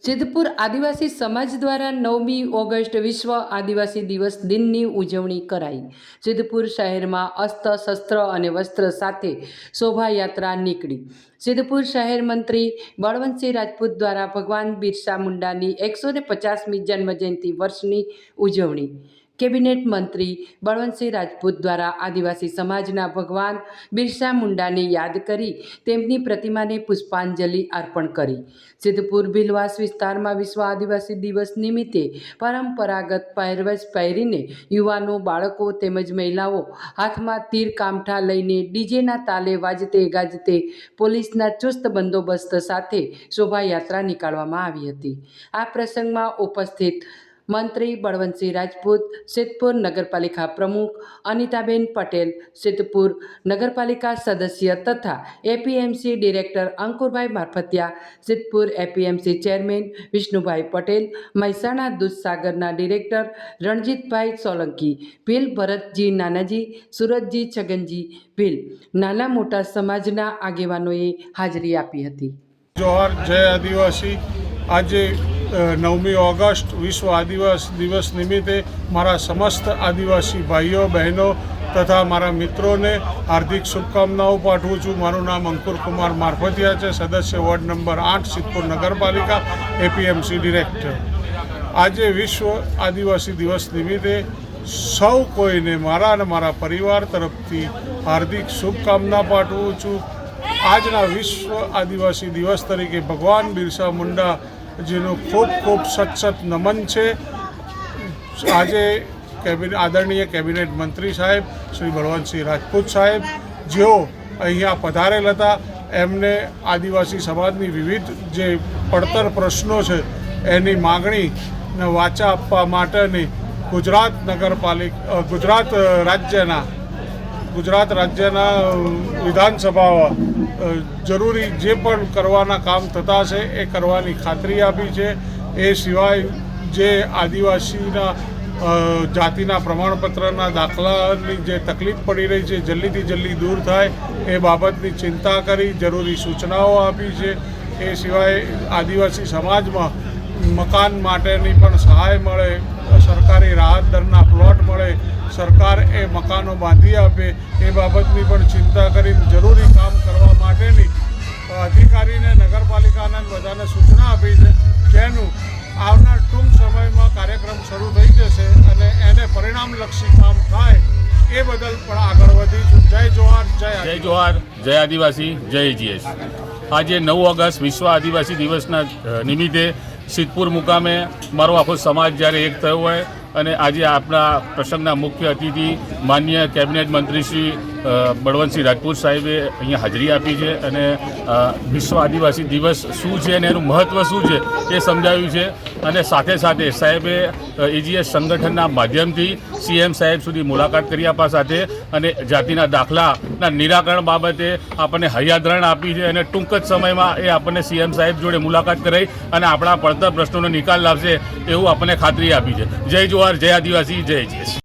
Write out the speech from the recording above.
સિદ્ધપુર આદિવાસી સમાજ દ્વારા 9મી ઓગસ્ટ વિશ્વ આદિવાસી દિવસ દિનની ઉજવણી કરાઈ। સિદ્ધપુર શહેરમાં અસ્ત્ર શસ્ત્ર અને વસ્ત્ર સાથે શોભાયાત્રા નીકળી। સિદ્ધપુર શહેર મંત્રી બળવંતસિંહ રાજપૂત દ્વારા ભગવાન બિરસા મુંડાની 150મી જન્મજયંતિ વર્ષની ઉજવણી। કેબિનેટ મંત્રી બળવંતસિંહ રાજપૂત દ્વારા આદિવાસી સમાજના ભગવાન બિરસા મુંડાને યાદ કરી તેમની પ્રતિમાને પુષ્પાંજલિ અર્પણ કરી। સિદ્ધપુર ભીલવાસ વિસ્તારમાં વિશ્વ આદિવાસી દિવસ નિમિત્તે પરંપરાગત પહેરવેશ પહેરીને યુવાનો, બાળકો તેમજ મહિલાઓ હાથમાં તીર કામઠા લઈને ડીજેના તાલે વાજતે ગાજતે પોલીસના ચુસ્ત બંદોબસ્ત સાથે શોભાયાત્રા નીકાળવામાં આવી હતી। આ પ્રસંગમાં ઉપસ્થિત મંત્રી બળવંતસિંહ રાજપૂત, સિદ્ધપુર નગરપાલિકા પ્રમુખ અનિતાબેન પટેલ, સિદ્ધપુર નગરપાલિકા સદસ્ય તથા APMC director Ankurbhai Marfatiya, Sidhpur APMC chairman Vishnubhai Patel, Mehsana દૂધસાગરના ડિરેક્ટર રણજીતભાઈ સોલંકી, ભીલ ભરતજી નાનાજી, સુરતજી છગનજી ભીલ, નાના મોટા સમાજના આગેવાનોએ હાજરી આપી હતી। જોહાર, જય આદિવાસી। આજે 9મી ઓગસ્ટ વિશ્વ આદિવાસી દિવસ નિમિત્તે મારા સમસ્ત આદિવાસી ભાઈઓ બહેનો તથા મારા મિત્રોને હાર્દિક શુભકામનાઓ પાઠવું છું। મારું નામ અંકુરકુમાર મારફતિયા છે, સદસ્ય વોર્ડ નંબર 8 સિદ્ધપુર નગરપાલિકા, એપીએમસી ડિરેક્ટર। આજે વિશ્વ આદિવાસી દિવસ નિમિત્તે સૌ કોઈને મારા અને મારા પરિવાર તરફથી હાર્દિક શુભકામના પાઠવું છું। આજના વિશ્વ આદિવાસી દિવસ તરીકે ભગવાન બિરસા મુંડા જેનું ખૂબ ખૂબ સત નમન છે। આજે આદરણીય કેબિનેટ મંત્રી સાહેબ શ્રી બળવંતસિંહ રાજપૂત સાહેબ જેઓ અહીંયા પધારેલ હતા, એમને આદિવાસી સમાજની વિવિધ જે પડતર પ્રશ્નો છે એની માગણીને વાચા આપવા માટેની ગુજરાત રાજ્યના વિધાનસભામાં જરૂરી જે પણ કરવાના કામ થતા છે એ કરવાની ખાતરી આપી છે। એ સિવાય જે આદિવાસીના જાતિના પ્રમાણપત્રના દાખલાની જે તકલીફ પડી રહી છે જલ્દીથી જલ્દી દૂર થાય એ બાબતની ચિંતા કરી જરૂરી સૂચનાઓ આપી છે। એ સિવાય આદિવાસી સમાજમાં મકાન માટેની પણ સહાય મળે, સરકારી રાહત દરના પ્લોટ મળે, સરકાર એ મકાનો બાંધી આપે એ બાબતની પણ ચિંતા કરી જરૂરી કામ કરવા માટેની અધિકારીને, નગરપાલિકાને બધાને સૂચના આપી છે, જેનું આવનાર ટૂંક સમયમાં કાર્યક્રમ શરૂ થઈ જશે અને એને પરિણામલક્ષી કામ થાય એ બદલ પણ આગળ વધીશું। જય જોહાર, જય જોહાર, જય આદિવાસી, જય જીએસ। આજે 9 ઓગસ્ટ વિશ્વ આદિવાસી દિવસના નિમિત્તે સિદ્ધપુર મુકામે મારો આખો સમાજ જ્યારે એક થયો હોય અને આજે આપણા પ્રસંગના મુખ્ય અતિથિ માનનીય કેબિનેટ મંત્રી શ્રી બળવંતસિંહ રાજપૂત સાહેબે અહીંયા હાજરી આપી છે અને વિશ્વ આદિવાસી દિવસ શું છે અને એનું મહત્ત્વ શું છે એ સમજાવ્યું છે। અને સાથે સાથે સાહેબે એજીએસ સંગઠનના માધ્યમથી સીએમ સાહેબ સુધી મુલાકાત કરી આપવા સાથે અને જાતિના દાખલાના નિરાકરણ બાબતે આપણને હૈયાદરણ આપી છે અને ટૂંક જ સમયમાં એ આપણને સીએમ સાહેબ જોડે મુલાકાત કરાઈ અને આપણા પડતર પ્રશ્નોનો નિકાલ લાવશે એવું આપણને ખાતરી આપી છે। જય જોહાર, જય આદિવાસી, જય જીએસ।